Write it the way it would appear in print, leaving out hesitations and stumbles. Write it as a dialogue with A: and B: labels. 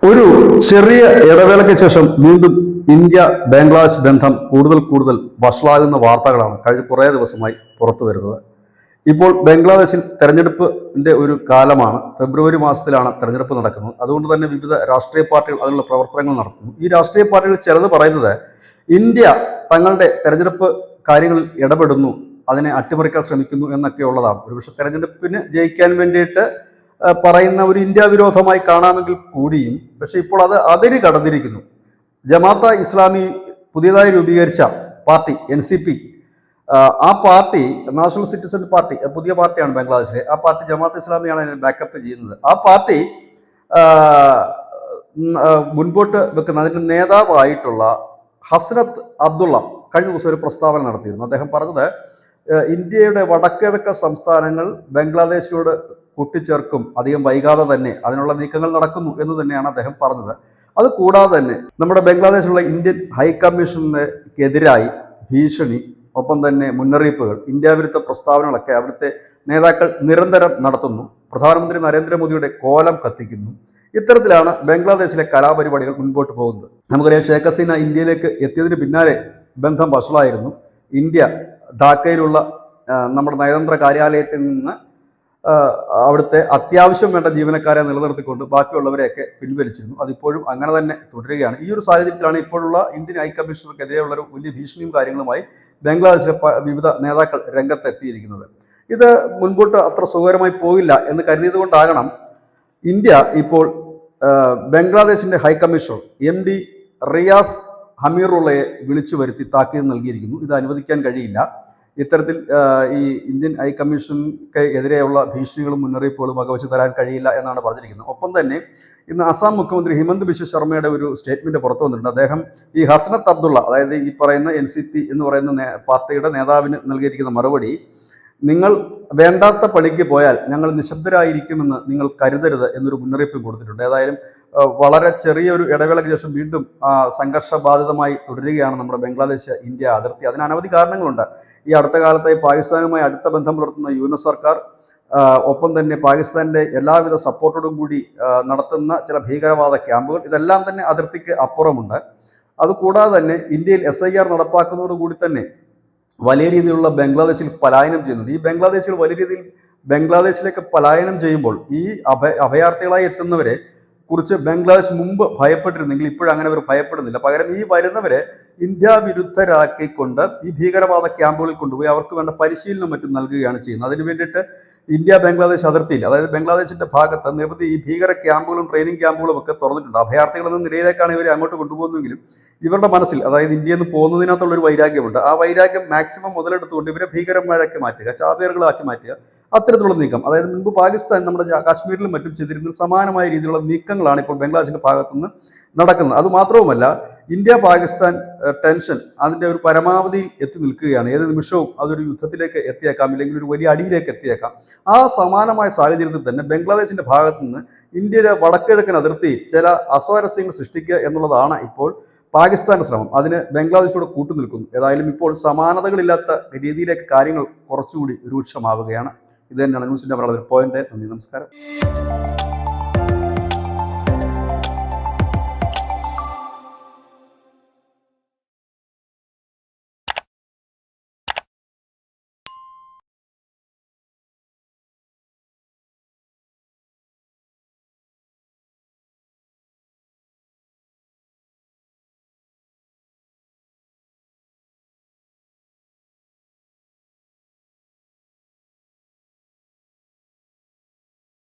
A: ഒരു ചെറിയ ഇടവേളയ്ക്ക് ശേഷം വീണ്ടും ഇന്ത്യ ബംഗ്ലാദേശ് ബന്ധം കൂടുതൽ വഷളാകുന്ന വാർത്തകളാണ് കഴിഞ്ഞ കുറേ ദിവസമായി പുറത്തു വരുന്നത്. ഇപ്പോൾ ബംഗ്ലാദേശിൽ തെരഞ്ഞെടുപ്പിന്റെ ഒരു കാലമാണ്. ഫെബ്രുവരി മാസത്തിലാണ് തെരഞ്ഞെടുപ്പ് നടക്കുന്നത്. അതുകൊണ്ട് തന്നെ വിവിധ രാഷ്ട്രീയ പാർട്ടികൾ അതിനുള്ള പ്രവർത്തനങ്ങൾ നടത്തുന്നു. ഈ രാഷ്ട്രീയ പാർട്ടികൾ ചിലത് പറയുന്നത് ഇന്ത്യ തങ്ങളുടെ തെരഞ്ഞെടുപ്പ് കാര്യങ്ങളിൽ ഇടപെടുന്നു, അതിനെ അട്ടിമറിക്കാൻ ശ്രമിക്കുന്നു എന്നൊക്കെ ഉള്ളതാണ്. ഒരുപക്ഷെ തെരഞ്ഞെടുപ്പിന് ജയിക്കാൻ വേണ്ടിയിട്ട് പറയുന്ന ഒരു ഇന്ത്യ വിരോധമായി കാണാമെങ്കിൽ കൂടിയും പക്ഷെ ഇപ്പോൾ അത് അതിര് കടന്നിരിക്കുന്നു. ജമാഅത്തെ ഇസ്ലാമി പുതിയതായി രൂപീകരിച്ച പാർട്ടി NCP, ആ പാർട്ടി നാഷണൽ സിറ്റിസൺ പാർട്ടി, പുതിയ പാർട്ടിയാണ് ബംഗ്ലാദേശിലെ. ആ പാർട്ടി ജമാഅത്തെ ഇസ്ലാമിയാണ് അതിനെ ബാക്കപ്പ് ചെയ്യുന്നത്. ആ പാർട്ടി മുൻപോട്ട് വെക്കുന്ന അതിൻ്റെ നേതാവായിട്ടുള്ള ഹസ്നത്ത് അബ്ദുള്ള കഴിഞ്ഞ ദിവസം ഒരു പ്രസ്താവന നടത്തിയിരുന്നു. അദ്ദേഹം പറഞ്ഞത് ഇന്ത്യയുടെ വടക്കിഴക്ക് സംസ്ഥാനങ്ങൾ ബംഗ്ലാദേശിനോട് കൂട്ടിച്ചേർക്കും, അധികം വൈകാതെ തന്നെ അതിനുള്ള നീക്കങ്ങൾ നടക്കുന്നു എന്ന് തന്നെയാണ് അദ്ദേഹം പറഞ്ഞത്. അത് കൂടാതെ തന്നെ നമ്മുടെ ബംഗ്ലാദേശിലുള്ള ഇന്ത്യൻ ഹൈക്കമ്മീഷനെതിരായി ഭീഷണി, ഒപ്പം തന്നെ മുന്നറിയിപ്പുകൾ, ഇന്ത്യ വിരുദ്ധ പ്രസ്താവനകളൊക്കെ അവിടുത്തെ നേതാക്കൾ നിരന്തരം നടത്തുന്നു. പ്രധാനമന്ത്രി നരേന്ദ്രമോദിയുടെ കോലം കത്തിക്കുന്നു. ഇത്തരത്തിലാണ് ബംഗ്ലാദേശിലെ കലാപരിപാടികൾ മുൻപോട്ട് പോകുന്നത്. നമുക്കറിയാം, ഷേഖ് ഹസീന ഇന്ത്യയിലേക്ക് എത്തിയതിന് പിന്നാലെ ബന്ധം വഷളായിരുന്നു. ഇന്ത്യ ധാക്കയിലുള്ള നമ്മുടെ നയതന്ത്ര കാര്യാലയത്തിൽ നിന്ന് അവിടുത്തെ അത്യാവശ്യം വേണ്ട ജീവനക്കാരെ നിലനിർത്തിക്കൊണ്ട് ബാക്കിയുള്ളവരെയൊക്കെ പിൻവലിച്ചിരുന്നു. അതിപ്പോഴും അങ്ങനെ തന്നെ തുടരുകയാണ്. ഈ ഒരു സാഹചര്യത്തിലാണ് ഇപ്പോഴുള്ള ഇന്ത്യൻ ഹൈക്കമ്മീഷണർക്കെതിരെയുള്ള ഒരു വലിയ ഭീഷണിയും കാര്യങ്ങളുമായി ബംഗ്ലാദേശിലെ വിവിധ നേതാക്കൾ രംഗത്തെത്തിയിരിക്കുന്നത്. ഇത് മുൻപോട്ട് അത്ര സുഖകരമായി പോകില്ല എന്ന് കരുതിയത് കൊണ്ടാകണം ഇന്ത്യ ഇപ്പോൾ ബംഗ്ലാദേശിൻ്റെ ഹൈക്കമ്മീഷണർ MD റിയാസ് ഹമീറുള്ളയെ വിളിച്ചു വരുത്തി താക്കീത് നൽകിയിരിക്കുന്നു. ഇത് അനുവദിക്കാൻ കഴിയില്ല. ഇത്തരത്തിൽ ഈ ഇന്ത്യൻ ഹൈക്കമ്മീഷൻക്ക് എതിരെയുള്ള ഭീഷണികളും മുന്നറിയിപ്പുകളും വകവെച്ച് തരാൻ കഴിയില്ല എന്നാണ് പറഞ്ഞിരിക്കുന്നത്. ഒപ്പം തന്നെ ഇന്ന് അസം മുഖ്യമന്ത്രി ഹിമന്ത് ബിശ്വ ശർമ്മയുടെ ഒരു സ്റ്റേറ്റ്മെന്റ് പുറത്തു വന്നിട്ടുണ്ട്. അദ്ദേഹം ഈ ഹസ്നത്ത് അബ്ദുള്ള, അതായത് ഈ പറയുന്ന NCP എന്ന് പറയുന്ന പാർട്ടിയുടെ നേതാവിന് നൽകിയിരിക്കുന്ന മറുപടി, നിങ്ങൾ വേണ്ടാത്ത പണിക്ക് പോയാൽ ഞങ്ങൾ നിശബ്ദരായിരിക്കുമെന്ന് നിങ്ങൾ കരുതരുത് എന്നൊരു മുന്നറിയിപ്പും കൊടുത്തിട്ടുണ്ട്. ഏതായാലും വളരെ ചെറിയൊരു ഇടവേളയ്ക്ക് ശേഷം വീണ്ടും സംഘർഷബാധിതമായി തുടരുകയാണ് നമ്മുടെ ബംഗ്ലാദേശ് ഇന്ത്യ അതിർത്തി. അതിന് അനവധി കാരണങ്ങളുണ്ട്. ഈ അടുത്ത കാലത്തായി പാകിസ്ഥാനുമായി അടുത്ത ബന്ധം പുലർത്തുന്ന UNS സർക്കാർ, ഒപ്പം തന്നെ പാകിസ്ഥാന്റെ എല്ലാവിധ സപ്പോർട്ടോടും കൂടി നടത്തുന്ന ചില ഭീകരവാദ ക്യാമ്പുകൾ, ഇതെല്ലാം തന്നെ അതിർത്തിക്ക് അപ്പുറമുണ്ട്. അതുകൂടാതെ തന്നെ ഇന്ത്യയിൽ SIR നടപ്പാക്കുന്നതോടുകൂടി തന്നെ വലിയ രീതിയിലുള്ള ബംഗ്ലാദേശിൽ പലായനം ചെയ്യുന്നുണ്ട്. ഈ ബംഗ്ലാദേശികൾ വലിയ രീതിയിൽ ബംഗ്ലാദേശിലേക്ക് പലായനം ചെയ്യുമ്പോൾ ഈ അഭയാർത്ഥികളായി എത്തുന്നവരെ കുറിച്ച് ബംഗ്ലാദേശ് മുമ്പ് ഭയപ്പെട്ടിരുന്നെങ്കിൽ ഇപ്പോഴങ്ങനെ അവർ ഭയപ്പെടുന്നില്ല. പകരം ഈ വരുന്നവരെ ഇന്ത്യ വിരുദ്ധരാക്കിക്കൊണ്ട് ഈ ഭീകരവാദ ക്യാമ്പുകളിൽ കൊണ്ടുപോയി അവർക്ക് വേണ്ട പരിശീലനം മറ്റും നൽകുകയാണ് ചെയ്യുന്നത്. അതിന് വേണ്ടിയിട്ട് ഇന്ത്യ ബംഗ്ലാദേശ് അതിർത്തിയിൽ, അതായത് ബംഗ്ലാദേശിന്റെ ഭാഗത്ത് നിരവധി ഈ ഭീകര ക്യാമ്പുകളും ട്രെയിനിങ് ക്യാമ്പുകളും ഒക്കെ തുറന്നിട്ടുണ്ട്. അഭയാർത്ഥികൾ എന്ന നിലയിലേക്കാണ് ഇവരെ അങ്ങോട്ട് കൊണ്ടുപോകുന്നതെങ്കിലും ഇവരുടെ മനസ്സിൽ, അതായത് ഇന്ത്യയിൽ നിന്ന് പോകുന്നതിനകത്തുള്ള ഒരു വൈരാഗ്യമുണ്ട്. ആ വൈരാഗ്യം മാക്സിമം മുതലെടുത്തുകൊണ്ട് ഇവരെ ഭീകരന്മാരാക്കി മാറ്റുക, ചാവേറുകളാക്കി മാറ്റുക, അത്തരത്തിലുള്ള നീക്കം. അതായത് മുൻപ് പാകിസ്ഥാൻ നമ്മുടെ കാശ്മീരിലും മറ്റും ചെയ്തിരുന്ന സമാനമായ രീതിയിലുള്ള നീക്കങ്ങളാണ് ഇപ്പോൾ ബംഗ്ലാദേശിന്റെ ഭാഗത്തുനിന്ന് നടക്കുന്നത്. അതുമാത്രവുമല്ല, ഇന്ത്യ പാകിസ്ഥാൻ ടെൻഷൻ അതിൻ്റെ ഒരു പരമാവധിയിൽ എത്തി നിൽക്കുകയാണ്. ഏത് നിമിഷവും അതൊരു യുദ്ധത്തിലേക്ക് എത്തിയേക്കാം, ഇല്ലെങ്കിൽ ഒരു വലിയ അടിയിലേക്ക് എത്തിയേക്കാം. ആ സമാനമായ സാഹചര്യത്തിൽ തന്നെ ബംഗ്ലാദേശിന്റെ ഭാഗത്തു നിന്ന് ഇന്ത്യയുടെ വടക്കിഴക്കൻ അതിർത്തിയിൽ ചില അസ്വാരസ്യങ്ങൾ സൃഷ്ടിക്കുക എന്നുള്ളതാണ് ഇപ്പോൾ പാകിസ്ഥാന്റെ ശ്രമം. അതിന് ബംഗ്ലാദേശോട് കൂട്ടുനിൽക്കുന്നു. ഏതായാലും ഇപ്പോൾ സമാനതകളില്ലാത്ത രീതിയിലേക്ക് കാര്യങ്ങൾ കുറച്ചുകൂടി രൂക്ഷമാവുകയാണ്. ഇത് തന്നെയാണ് ന്യൂസിൻ്റെ പോയിന്റ്. നന്ദി, നമസ്കാരം.